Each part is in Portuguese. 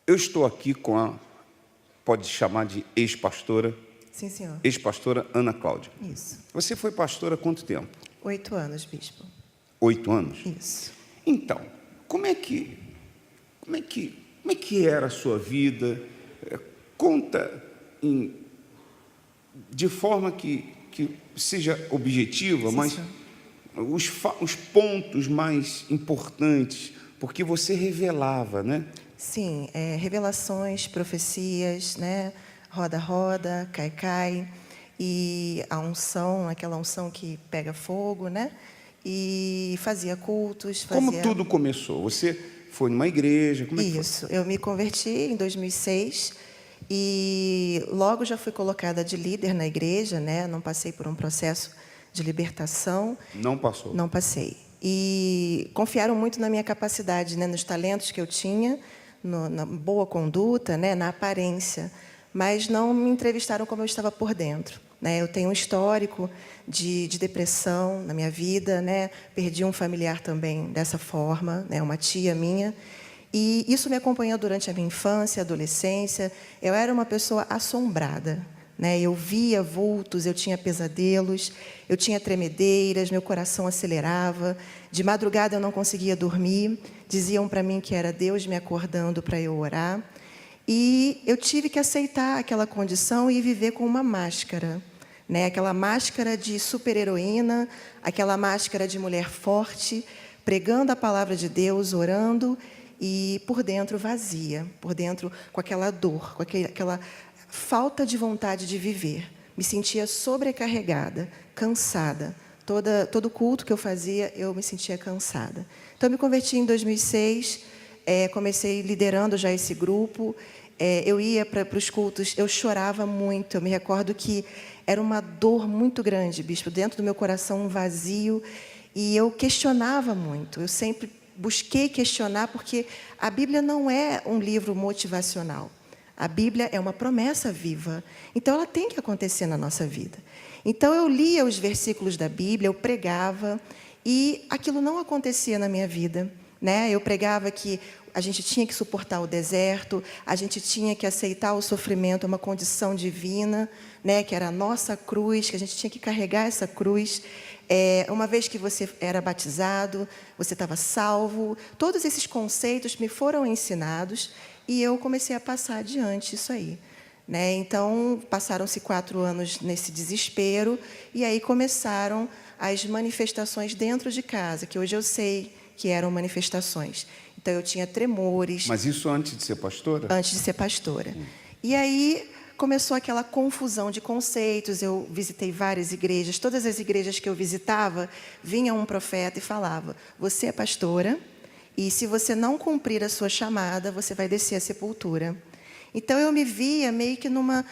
Eu estou aqui com a, pode chamar de ex-pastora, Sim, senhor. ex-pastora Ana Cláudia. Isso. Você foi pastora há quanto tempo? 8 anos, bispo. 8 anos? Isso. Então, como é que era a sua vida? Conta de forma que seja objetiva, Sim, mas senhor. os pontos mais importantes, porque você revelava, né? Sim, revelações, profecias, né? Roda, cai, e a unção, aquela unção que pega fogo, né? E fazia cultos, Como fazia... tudo começou? Você foi numa igreja, como é que foi? Isso, eu me converti em 2006 e logo já fui colocada de líder na igreja, né? Não passei por um processo de libertação. Não passou? Não passei. E confiaram muito na minha capacidade, né? Nos talentos que eu tinha, na boa conduta, né? Na aparência, mas não me entrevistaram como eu estava por dentro. Né? Eu tenho um histórico de depressão na minha vida, né? Perdi um familiar também dessa forma, né? Uma tia minha. E isso me acompanhou durante a minha infância, adolescência. Eu era uma pessoa assombrada, né? Eu via vultos, eu tinha pesadelos, eu tinha tremedeiras, meu coração acelerava. De madrugada eu não conseguia dormir. Diziam para mim que era Deus me acordando para eu orar. E eu tive que aceitar aquela condição e viver com uma máscara, né? Aquela máscara de super-heroína, aquela máscara de mulher forte, pregando a palavra de Deus, orando, e por dentro vazia, por dentro com aquela dor, com aquela falta de vontade de viver. Me sentia sobrecarregada, cansada. Todo culto que eu fazia, eu me sentia cansada. Então, eu me converti em 2006, comecei liderando já esse grupo. Eu ia para os cultos, eu chorava muito. Eu me recordo que era uma dor muito grande, bispo, dentro do meu coração, um vazio. E eu questionava muito. Eu sempre busquei questionar, porque a Bíblia não é um livro motivacional. A Bíblia é uma promessa viva. Então, ela tem que acontecer na nossa vida. Então, eu lia os versículos da Bíblia, eu pregava, e aquilo não acontecia na minha vida. Né? Eu pregava que a gente tinha que suportar o deserto, a gente tinha que aceitar o sofrimento, uma condição divina, né? Que era a nossa cruz, que a gente tinha que carregar essa cruz. Uma vez que você era batizado, você estava salvo. Todos esses conceitos me foram ensinados e eu comecei a passar adiante isso aí. Né? Então, passaram-se 4 anos nesse desespero e aí começaram as manifestações dentro de casa, que hoje eu sei que eram manifestações. Então, eu tinha tremores. Mas isso antes de ser pastora? Antes de ser pastora. E aí começou aquela confusão de conceitos. Eu visitei várias igrejas. Todas as igrejas que eu visitava, vinha um profeta e falava: você é pastora, e se você não cumprir a sua chamada, você vai descer à sepultura. Então, eu me via meio que numa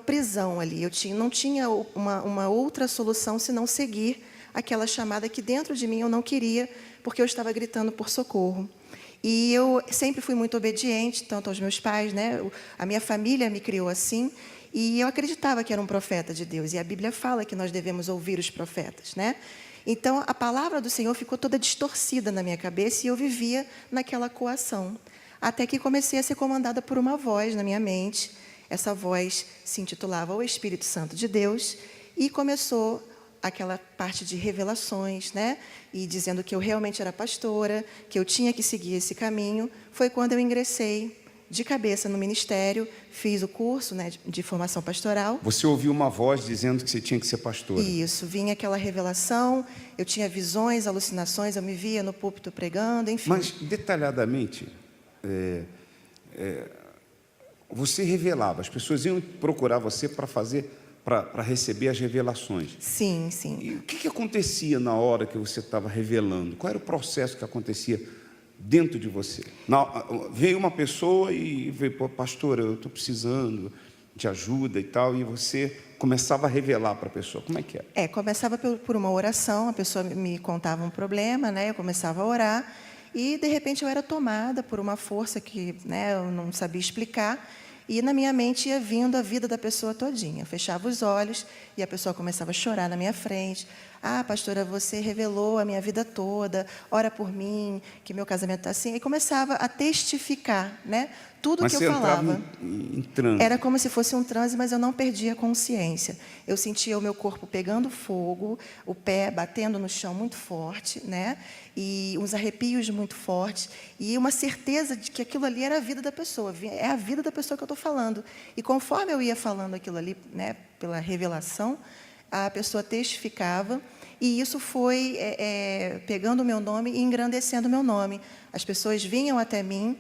prisão ali. Eu não tinha uma outra solução senão seguir aquela chamada que dentro de mim eu não queria, porque eu estava gritando por socorro. E eu sempre fui muito obediente, tanto aos meus pais, né? A minha família me criou assim, e eu acreditava que era um profeta de Deus. E a Bíblia fala que nós devemos ouvir os profetas, né? Então, a palavra do Senhor ficou toda distorcida na minha cabeça e eu vivia naquela coação. Até que comecei a ser comandada por uma voz na minha mente. Essa voz se intitulava O Espírito Santo de Deus e começou aquela parte de revelações, né? E dizendo que eu realmente era pastora, que eu tinha que seguir esse caminho. Foi quando eu ingressei de cabeça no ministério, fiz o curso, né, de formação pastoral. Você ouviu uma voz dizendo que você tinha que ser pastora? Isso, vinha aquela revelação, eu tinha visões, alucinações, eu me via no púlpito pregando, enfim. Mas, detalhadamente, você revelava, as pessoas iam procurar você para receber as revelações. Sim, sim. E o que acontecia na hora que você estava revelando? Qual era o processo que acontecia dentro de você? Veio uma pessoa e veio: pô, pastor, eu estou precisando de ajuda e tal, e você começava a revelar para a pessoa. Como é que era? Começava por uma oração, a pessoa me contava um problema, né? Eu começava a orar e, de repente, eu era tomada por uma força que, né, eu não sabia explicar. E na minha mente ia vindo a vida da pessoa todinha. Eu fechava os olhos e a pessoa começava a chorar na minha frente. Ah, pastora, você revelou a minha vida toda, ora por mim, que meu casamento está assim. E começava a testificar, né? Tudo Mas que eu você entrava falava. em transe. Era como se fosse um transe, mas eu não perdia a consciência. Eu sentia o meu corpo pegando fogo, o pé batendo no chão muito forte, né? E uns arrepios muito fortes, e uma certeza de que aquilo ali era a vida da pessoa, é a vida da pessoa que eu estou falando. E conforme eu ia falando aquilo ali, né, pela revelação, a pessoa testificava, e isso foi pegando o meu nome e engrandecendo o meu nome. As pessoas vinham até mim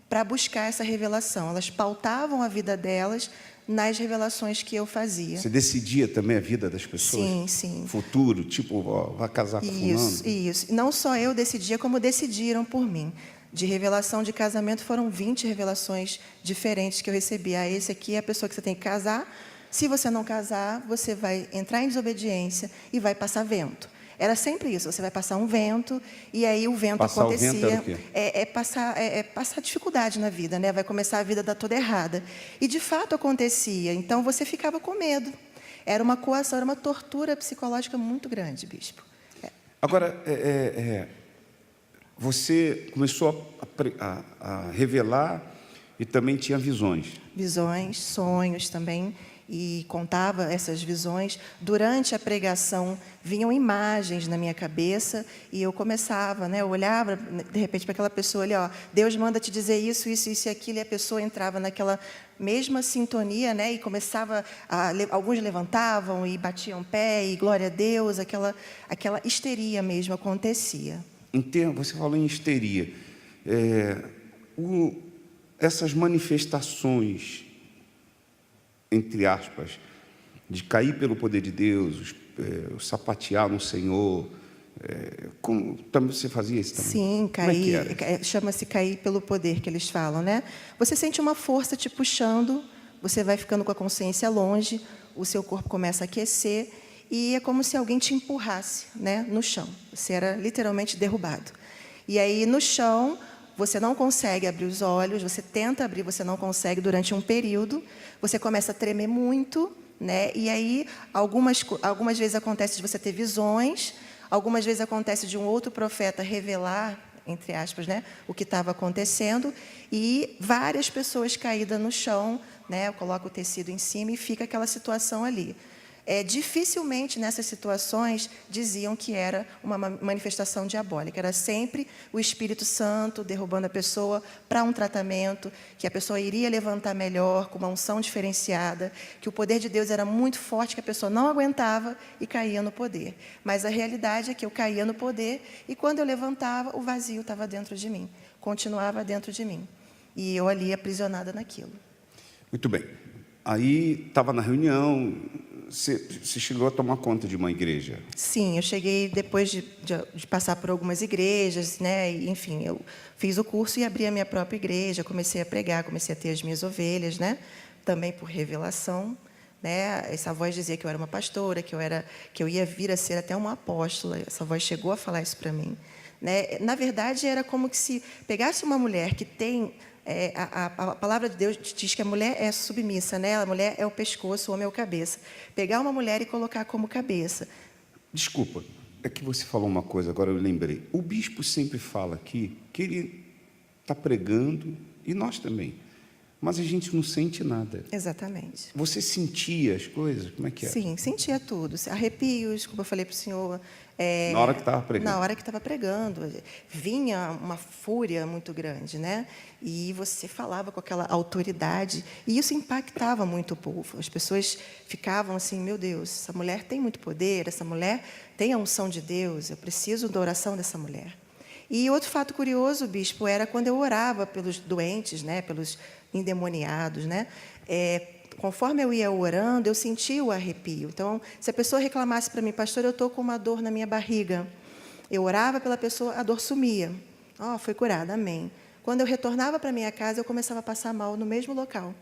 para buscar essa revelação. Elas pautavam a vida delas nas revelações que eu fazia. Você decidia também a vida das pessoas? Sim, sim. Futuro, tipo, ó, vai casar com fulano? Isso. Não só eu decidia, como decidiram por mim. De revelação de casamento, foram 20 revelações diferentes que eu recebi. Ah, esse aqui é a pessoa que você tem que casar. Se você não casar, você vai entrar em desobediência e vai passar vento. Era sempre isso, você vai passar um vento, e aí o vento Passar acontecia. o vento era o quê? Passar dificuldade na vida, né? Vai começar a vida dar toda errada. E de fato acontecia, então você ficava com medo. Era uma coação, era uma tortura psicológica muito grande, bispo. Agora, você começou a revelar e também tinha visões. Visões, sonhos também, e contava essas visões. Durante a pregação, vinham imagens na minha cabeça, e eu começava, né, eu olhava, de repente, para aquela pessoa ali, ó, Deus manda te dizer isso, isso, isso e aquilo, e a pessoa entrava naquela mesma sintonia, né, e começava, alguns levantavam e batiam pé, e glória a Deus, aquela histeria mesmo acontecia. Você falou em histeria. Essas manifestações, entre aspas, de cair pelo poder de Deus, sapatear no Senhor, como também você fazia isso também? Sim, cair, chama-se cair pelo poder, que eles falam, né? Você sente uma força te puxando, você vai ficando com a consciência longe, o seu corpo começa a aquecer, e é como se alguém te empurrasse, né, no chão. Você era literalmente derrubado. E aí, no chão, você não consegue abrir os olhos, você tenta abrir, você não consegue durante um período, você começa a tremer muito, né? E aí, algumas vezes acontece de você ter visões, algumas vezes acontece de um outro profeta revelar, entre aspas, né, o que estava acontecendo, e várias pessoas caídas no chão, né, coloca o tecido em cima e fica aquela situação ali. Dificilmente nessas situações diziam que era uma manifestação diabólica. Era sempre o Espírito Santo derrubando a pessoa para um tratamento, que a pessoa iria levantar melhor, com uma unção diferenciada, que o poder de Deus era muito forte, que a pessoa não aguentava e caía no poder. Mas a realidade é que eu caía no poder, e quando eu levantava, o vazio estava dentro de mim, continuava dentro de mim. E eu ali aprisionada naquilo. Muito bem. Aí estava na reunião. Você chegou a tomar conta de uma igreja? Sim, eu cheguei depois de passar por algumas igrejas, né? E, enfim, eu fiz o curso e abri a minha própria igreja, comecei a pregar, comecei a ter as minhas ovelhas, né? Também por revelação, né? Essa voz dizia que eu era uma pastora, que eu ia vir a ser até uma apóstola. Essa voz chegou a falar isso para mim, né? Na verdade, era como que se pegasse uma mulher que tem a palavra de Deus diz que a mulher é submissa, né? A mulher é o pescoço, o homem é o cabeça. Pegar uma mulher e colocar como cabeça. Desculpa, é que você falou uma coisa, agora eu lembrei. O bispo sempre fala aqui que ele está pregando, e nós também, mas a gente não sente nada. Exatamente. Você sentia as coisas? Como é que é? Sim, sentia tudo. Arrepios, como eu falei para o senhor. Na hora que estava pregando? Na hora que estava pregando. Vinha uma fúria muito grande, né? E você falava com aquela autoridade, e isso impactava muito o povo. As pessoas ficavam assim, meu Deus, essa mulher tem muito poder, essa mulher tem a unção de Deus, eu preciso da oração dessa mulher. E outro fato curioso, bispo, era quando eu orava pelos doentes, né, pelos endemoniados, né? Conforme eu ia orando, eu sentia o arrepio. Então, se a pessoa reclamasse para mim, pastor, eu estou com uma dor na minha barriga, eu orava pela pessoa, a dor sumia. Foi curada, amém. Quando eu retornava para minha casa, eu começava a passar mal no mesmo local.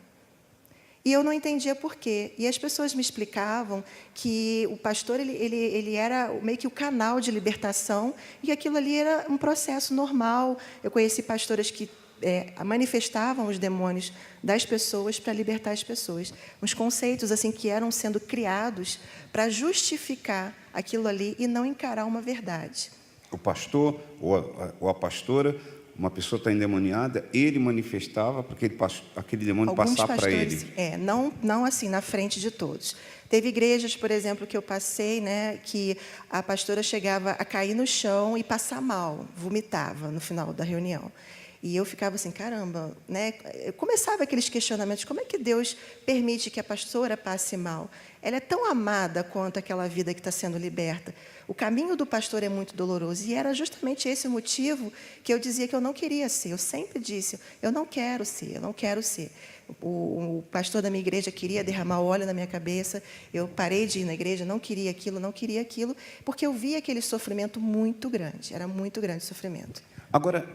E eu não entendia por quê. E as pessoas me explicavam que o pastor ele era meio que o canal de libertação, e aquilo ali era um processo normal. Eu conheci pastoras que manifestavam os demônios das pessoas para libertar as pessoas. Uns conceitos assim que eram sendo criados para justificar aquilo ali e não encarar uma verdade. O pastor ou a pastora, uma pessoa está endemoniada, ele manifestava para aquele demônio passar para ele. Não assim na frente de todos. Teve igrejas, por exemplo, que eu passei, né, que a pastora chegava a cair no chão e passar mal, vomitava no final da reunião. E eu ficava assim, caramba, né? Eu começava aqueles questionamentos, como é que Deus permite que a pastora passe mal? Ela é tão amada quanto aquela vida que está sendo liberta. O caminho do pastor é muito doloroso, e era justamente esse o motivo que eu dizia que eu não queria ser. Eu sempre disse, eu não quero ser, eu não quero ser. O pastor da minha igreja queria derramar óleo na minha cabeça, eu parei de ir na igreja, não queria aquilo, porque eu via aquele sofrimento muito grande, era muito grande o sofrimento. Agora,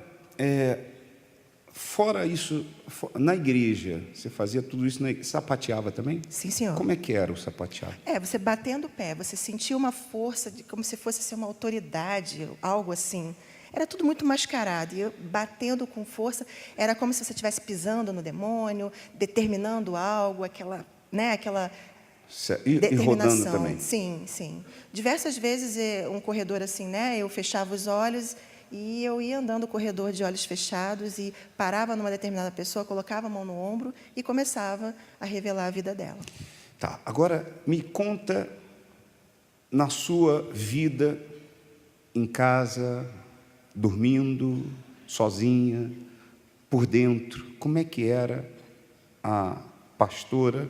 fora isso, na igreja, você fazia tudo isso, sapateava também? Sim, senhor. Como é que era o sapatear? Você batendo o pé, você sentia uma força, como se fosse assim, uma autoridade, algo assim. Era tudo muito mascarado, e eu batendo com força, era como se você estivesse pisando no demônio, determinando algo, aquela e rodando também? Sim, sim. Diversas vezes, um corredor assim, né, eu fechava os olhos e eu ia andando o corredor de olhos fechados e parava numa determinada pessoa, colocava a mão no ombro e começava a revelar a vida dela. Tá, agora me conta na sua vida em casa, dormindo, sozinha, por dentro, como é que era a pastora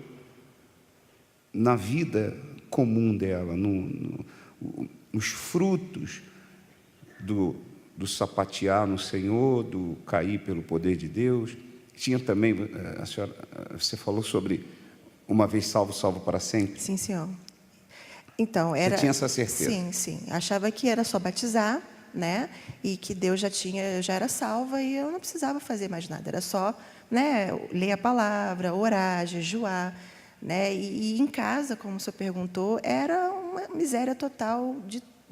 na vida comum dela, nos frutos do sapatear no Senhor, do cair pelo poder de Deus. Tinha também, você falou sobre uma vez salvo, salvo para sempre. Sim, senhor. Então, você tinha essa certeza? Sim, sim. Achava que era só batizar, né? E que Deus já era salva e eu não precisava fazer mais nada. Era só, né, ler a palavra, orar, jejuar, né? E em casa, como o senhor perguntou, era uma miséria total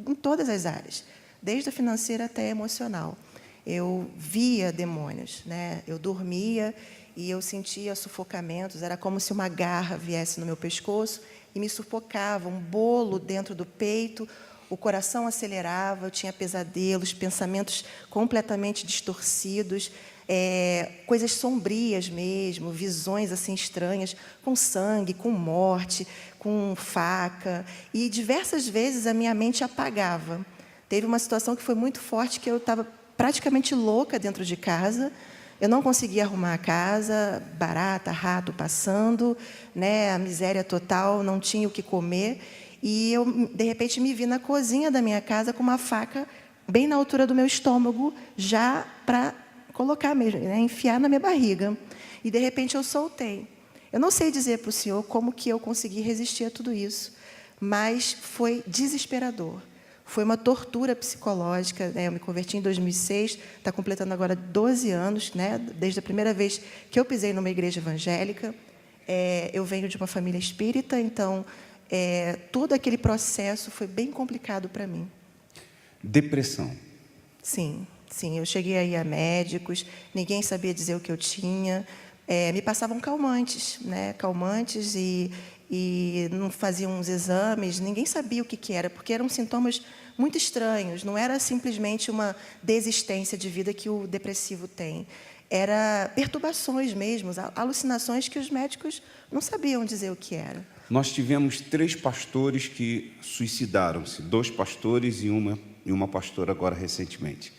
em todas as áreas, desde a financeira até a emocional. Eu via demônios, né? Eu dormia e eu sentia sufocamentos. Era como se uma garra viesse no meu pescoço e me sufocava, um bolo dentro do peito. O coração acelerava, eu tinha pesadelos, pensamentos completamente distorcidos, coisas sombrias mesmo, visões assim estranhas, com sangue, com morte, com faca. E diversas vezes a minha mente apagava. Teve uma situação que foi muito forte, que eu estava praticamente louca dentro de casa. Eu não conseguia arrumar a casa, barata, rato passando, né, a miséria total, não tinha o que comer. E eu, de repente, me vi na cozinha da minha casa com uma faca bem na altura do meu estômago, já para colocar mesmo, né, enfiar na minha barriga. E, de repente, eu soltei. Eu não sei dizer para o senhor como que eu consegui resistir a tudo isso, mas foi desesperador. Foi uma tortura psicológica, né? Eu me converti em 2006, está completando agora 12 anos, né? Desde a primeira vez que eu pisei numa igreja evangélica. Eu venho de uma família espírita, então todo aquele processo foi bem complicado para mim. Depressão. Sim, sim. Eu cheguei a ir a médicos, ninguém sabia dizer o que eu tinha. Me passavam calmantes, né? Calmantes e não faziam uns exames, ninguém sabia o que era, porque eram sintomas muito estranhos, não era simplesmente uma desistência de vida que o depressivo tem. Era perturbações mesmo, alucinações que os médicos não sabiam dizer o que era. Nós tivemos 3 pastores que suicidaram-se, 2 pastores e uma pastora agora recentemente.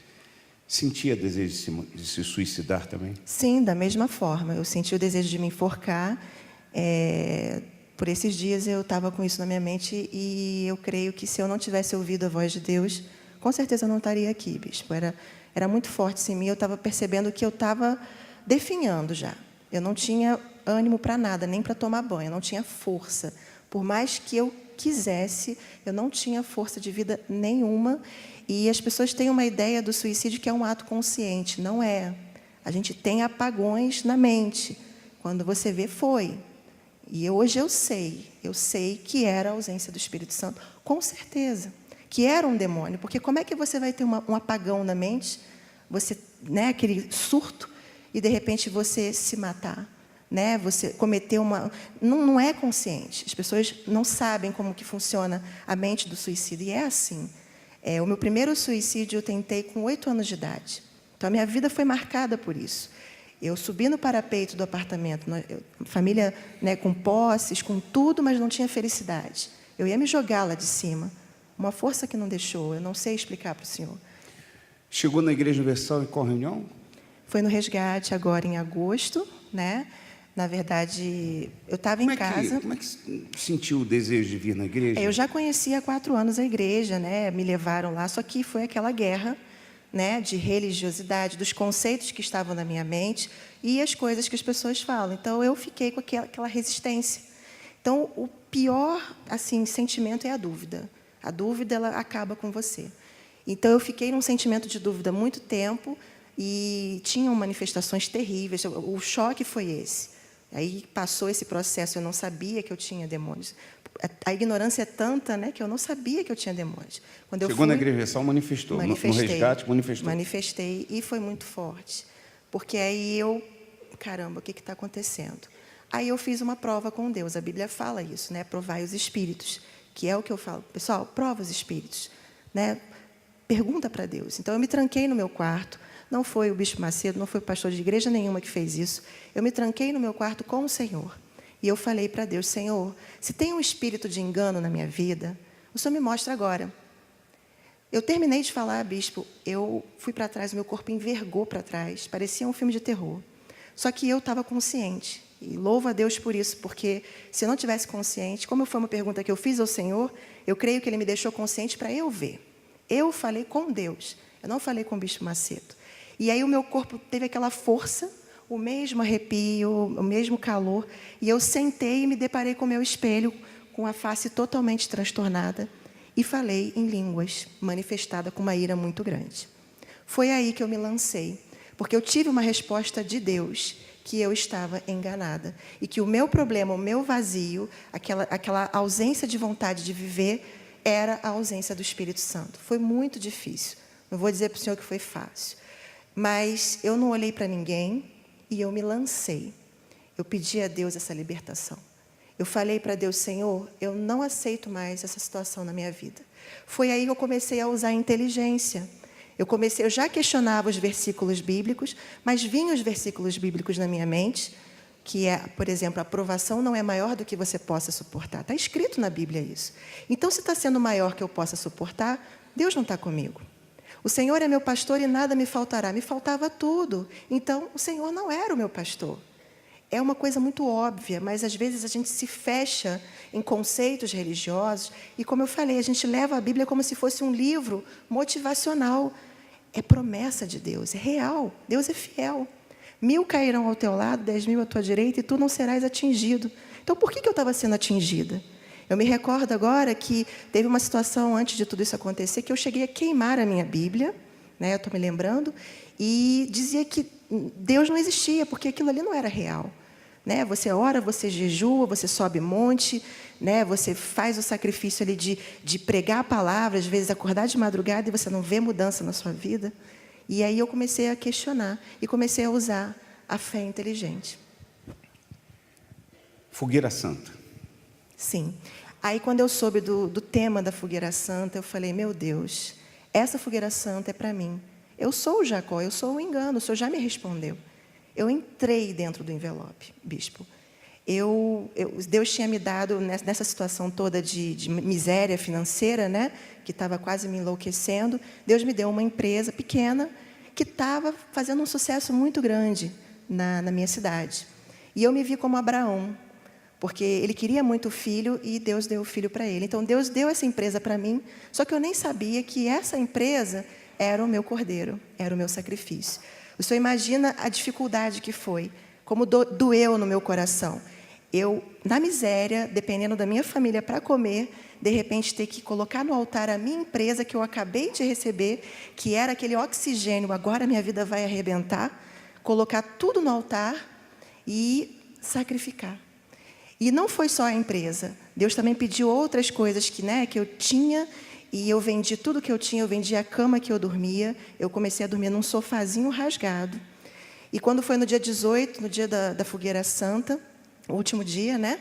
Sentia desejo de se suicidar também? Sim, da mesma forma. Eu senti o desejo de me enforcar. Por esses dias eu estava com isso na minha mente e eu creio que se eu não tivesse ouvido a voz de Deus, com certeza eu não estaria aqui, bispo. Era muito forte isso em mim, eu estava percebendo que eu estava definhando já. Eu não tinha ânimo para nada, nem para tomar banho, eu não tinha força. Por mais que eu quisesse, eu não tinha força de vida nenhuma. E as pessoas têm uma ideia do suicídio que é um ato consciente. Não é. A gente tem apagões na mente. Quando você vê, foi. E hoje eu sei que era a ausência do Espírito Santo, com certeza, que era um demônio, porque como é que você vai ter um apagão na mente, você, né, aquele surto, e, de repente, você se matar, né? Você cometer uma... Não é consciente. As pessoas não sabem como que funciona a mente do suicídio. E é assim. O meu primeiro suicídio eu tentei com 8 anos de idade. Então, a minha vida foi marcada por isso. Eu subi no parapeito do apartamento, família, né, com posses, com tudo, mas não tinha felicidade. Eu ia me jogar lá de cima. Uma força que não deixou, eu não sei explicar para o senhor. Chegou na Igreja Universal em qual reunião? Foi no resgate agora em agosto, né? Na verdade, eu estava em casa. Como é que sentiu o desejo de vir na igreja? Eu já conhecia há 4 anos a igreja, né? Me levaram lá, só que foi aquela guerra, né, de religiosidade, dos conceitos que estavam na minha mente e as coisas que as pessoas falam. Então, eu fiquei com aquela resistência. Então, o pior, assim, sentimento é a dúvida. A dúvida, ela acaba com você. Então, eu fiquei num sentimento de dúvida muito tempo e tinham manifestações terríveis. O choque foi esse. Aí passou esse processo, eu não sabia que eu tinha demônios. A ignorância é tanta, né, que eu não sabia que eu tinha demônios. Quando eu Chegou na Igreja Universal, manifestou. No resgate, manifestou. Manifestei e foi muito forte. Porque aí eu, caramba, o que está acontecendo? Aí eu fiz uma prova com Deus. A Bíblia fala isso, né? Provai os espíritos, que é o que eu falo. Pessoal, prova os espíritos, né? Pergunta para Deus. Então, eu me tranquei no meu quarto. Não foi o Bispo Macedo, não foi o pastor de igreja nenhuma que fez isso. Eu me tranquei no meu quarto com o Senhor. E eu falei para Deus, Senhor, se tem um espírito de engano na minha vida, o Senhor me mostra agora. Eu terminei de falar, bispo, eu fui para trás, meu corpo envergou para trás, parecia um filme de terror. Só que eu estava consciente. E louvo a Deus por isso, porque se eu não tivesse consciente, como foi uma pergunta que eu fiz ao Senhor, eu creio que Ele me deixou consciente para eu ver. Eu falei com Deus, eu não falei com o Bispo Macedo. E aí o meu corpo teve aquela força, o mesmo arrepio, o mesmo calor, e eu sentei e me deparei com o meu espelho, com a face totalmente transtornada, e falei em línguas, manifestada com uma ira muito grande. Foi aí que eu me lancei, porque eu tive uma resposta de Deus, que eu estava enganada, e que o meu problema, o meu vazio, aquela ausência de vontade de viver, era a ausência do Espírito Santo. Foi muito difícil. Não vou dizer para o senhor que foi fácil. Mas eu não olhei para ninguém e eu me lancei. Eu pedi a Deus essa libertação. Eu falei para Deus, Senhor, eu não aceito mais essa situação na minha vida. Foi aí que eu comecei a usar a inteligência. Eu já questionava os versículos bíblicos, mas vinham os versículos bíblicos na minha mente, que é, por exemplo, a provação não é maior do que você possa suportar. Está escrito na Bíblia isso. Então, se está sendo maior que eu possa suportar, Deus não está comigo. O Senhor é meu pastor e nada me faltará. Me faltava tudo. Então, o Senhor não era o meu pastor. É uma coisa muito óbvia, mas às vezes a gente se fecha em conceitos religiosos e, como eu falei, a gente leva a Bíblia como se fosse um livro motivacional. É promessa de Deus, é real. Deus é fiel. 1000 cairão ao teu lado, 10.000 à tua direita e tu não serás atingido. Então, por que eu estava sendo atingida? Eu me recordo agora que teve uma situação, antes de tudo isso acontecer, que eu cheguei a queimar a minha Bíblia, né, eu estou me lembrando, e dizia que Deus não existia, porque aquilo ali não era real. Né? Você ora, você jejua, você sobe monte, né? Você faz o sacrifício ali de pregar a palavra, às vezes acordar de madrugada e você não vê mudança na sua vida. E aí eu comecei a questionar e comecei a usar a fé inteligente. Fogueira Santa. Sim. Aí, quando eu soube do tema da Fogueira Santa, eu falei, meu Deus, essa Fogueira Santa é para mim. Eu sou o Jacó, eu sou o engano, o Senhor já me respondeu. Eu entrei dentro do envelope, bispo. Deus tinha me dado, nessa situação toda de miséria financeira, né, que estava quase me enlouquecendo, Deus me deu uma empresa pequena que estava fazendo um sucesso muito grande na minha cidade. E eu me vi como Abraão, porque ele queria muito filho e Deus deu o filho para ele. Então, Deus deu essa empresa para mim, só que eu nem sabia que essa empresa era o meu cordeiro, era o meu sacrifício. O senhor imagina a dificuldade que foi, como doeu no meu coração. Eu, na miséria, dependendo da minha família para comer, de repente ter que colocar no altar a minha empresa que eu acabei de receber, que era aquele oxigênio, agora minha vida vai arrebentar, colocar tudo no altar e sacrificar. E não foi só a empresa. Deus também pediu outras coisas que eu tinha, e eu vendi tudo que eu tinha, eu vendi a cama que eu dormia, eu comecei a dormir num sofazinho rasgado. E quando foi no dia 18, no dia da fogueira santa, o último dia, né,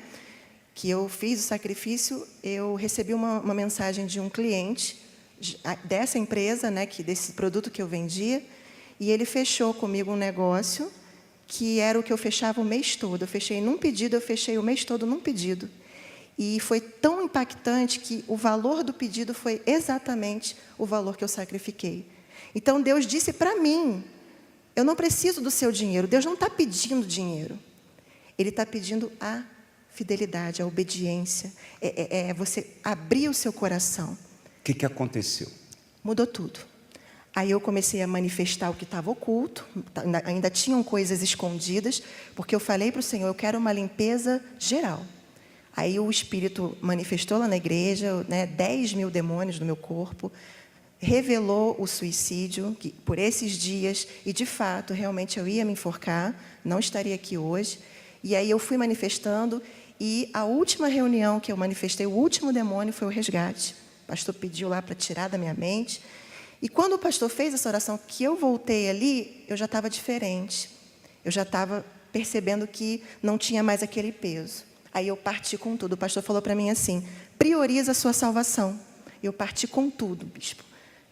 que eu fiz o sacrifício, eu recebi uma mensagem de um cliente dessa empresa, né, desse produto que eu vendia, e ele fechou comigo um negócio que era o que eu fechava o mês todo. Eu fechei num pedido, eu fechei o mês todo num pedido. E foi tão impactante que o valor do pedido foi exatamente o valor que eu sacrifiquei. Então, Deus disse para mim, eu não preciso do seu dinheiro. Deus não está pedindo dinheiro. Ele está pedindo a fidelidade, a obediência. É você abrir o seu coração. O que aconteceu? Mudou tudo. Aí eu comecei a manifestar o que estava oculto. Ainda tinham coisas escondidas, porque eu falei para o Senhor, eu quero uma limpeza geral. Aí o Espírito manifestou lá na igreja, né, 10 mil demônios no meu corpo, revelou o suicídio que, por esses dias, e de fato, realmente eu ia me enforcar, não estaria aqui hoje. E aí eu fui manifestando, e a última reunião que eu manifestei, o último demônio foi o resgate. O pastor pediu lá para tirar da minha mente. E quando o pastor fez essa oração, que eu voltei ali, eu já estava diferente. Eu já estava percebendo que não tinha mais aquele peso. Aí eu parti com tudo. O pastor falou para mim assim, prioriza a sua salvação. Eu parti com tudo, bispo.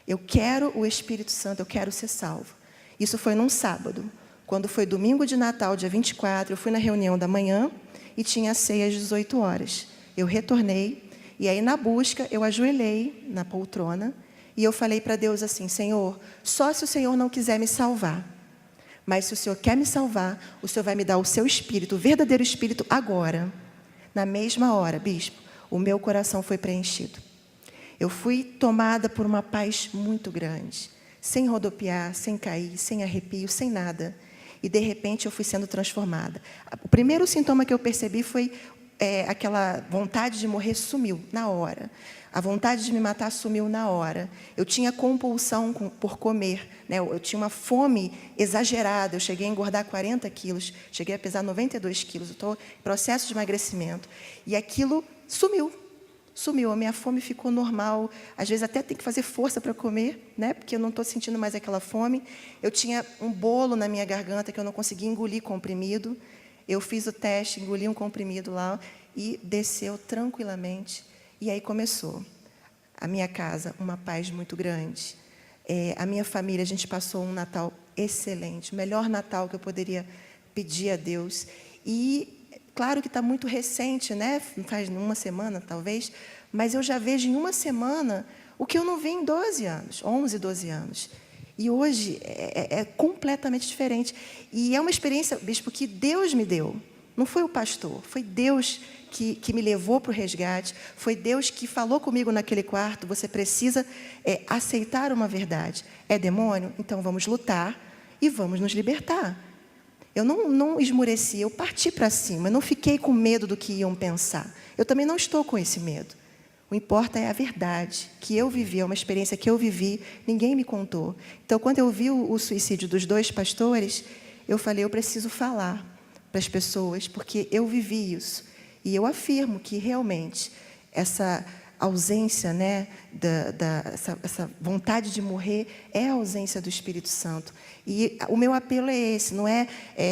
Eu quero o Espírito Santo, eu quero ser salvo. Isso foi num sábado. Quando foi domingo de Natal, dia 24, eu fui na reunião da manhã e tinha ceia às 18 horas. Eu retornei e aí na busca eu ajoelhei na poltrona e eu falei para Deus assim, Senhor, só se o Senhor não quiser me salvar. Mas se o Senhor quer me salvar, o Senhor vai me dar o seu Espírito, o verdadeiro Espírito, agora. Na mesma hora, bispo, o meu coração foi preenchido. Eu fui tomada por uma paz muito grande, sem rodopiar, sem cair, sem arrepio, sem nada. E, de repente, eu fui sendo transformada. O primeiro sintoma que eu percebi foi aquela vontade de morrer sumiu na hora. A vontade de me matar sumiu na hora. Eu tinha compulsão por comer, né? Eu tinha uma fome exagerada. Eu cheguei a engordar 40 quilos, cheguei a pesar 92 quilos. Eu estou em processo de emagrecimento. E aquilo sumiu. Sumiu, a minha fome ficou normal. Às vezes até tem que fazer força para comer, né? Porque eu não estou sentindo mais aquela fome. Eu tinha um bolo na minha garganta que eu não conseguia engolir comprimido. Eu fiz o teste, engoli um comprimido lá e desceu tranquilamente. E aí começou. A minha casa, uma paz muito grande. A minha família, a gente passou um Natal excelente. O melhor Natal que eu poderia pedir a Deus. E claro que está muito recente, né? Faz uma semana, talvez. Mas eu já vejo em uma semana o que eu não vi em 12 anos, 11, 12 anos. E hoje é completamente diferente. E é uma experiência, bispo, que Deus me deu. Não foi o pastor, foi Deus que me levou para o resgate. Foi Deus que falou comigo naquele quarto. Você precisa aceitar uma verdade. É demônio? Então vamos lutar e vamos nos libertar. Eu não esmureci, eu parti para cima. Eu não fiquei com medo do que iam pensar. Eu também não estou com esse medo. O importa é a verdade que eu vivi, é uma experiência que eu vivi, ninguém me contou. Então, quando eu vi o suicídio dos 2 pastores, eu falei, eu preciso falar para as pessoas, porque eu vivi isso. E eu afirmo que, realmente, essa ausência, né, essa vontade de morrer é a ausência do Espírito Santo. E o meu apelo é esse, não é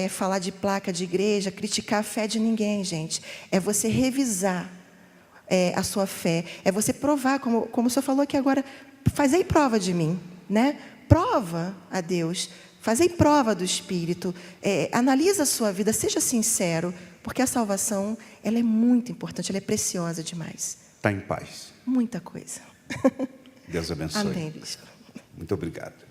falar de placa de igreja, criticar a fé de ninguém, gente. É você revisar a sua fé, é você provar, como o senhor falou aqui agora, fazei prova de mim, né? Prova a Deus, fazei prova do Espírito, analisa a sua vida, seja sincero, porque a salvação, ela é muito importante, ela é preciosa demais. Está em paz. Muita coisa. Deus abençoe. Amém, bispo. Muito obrigado.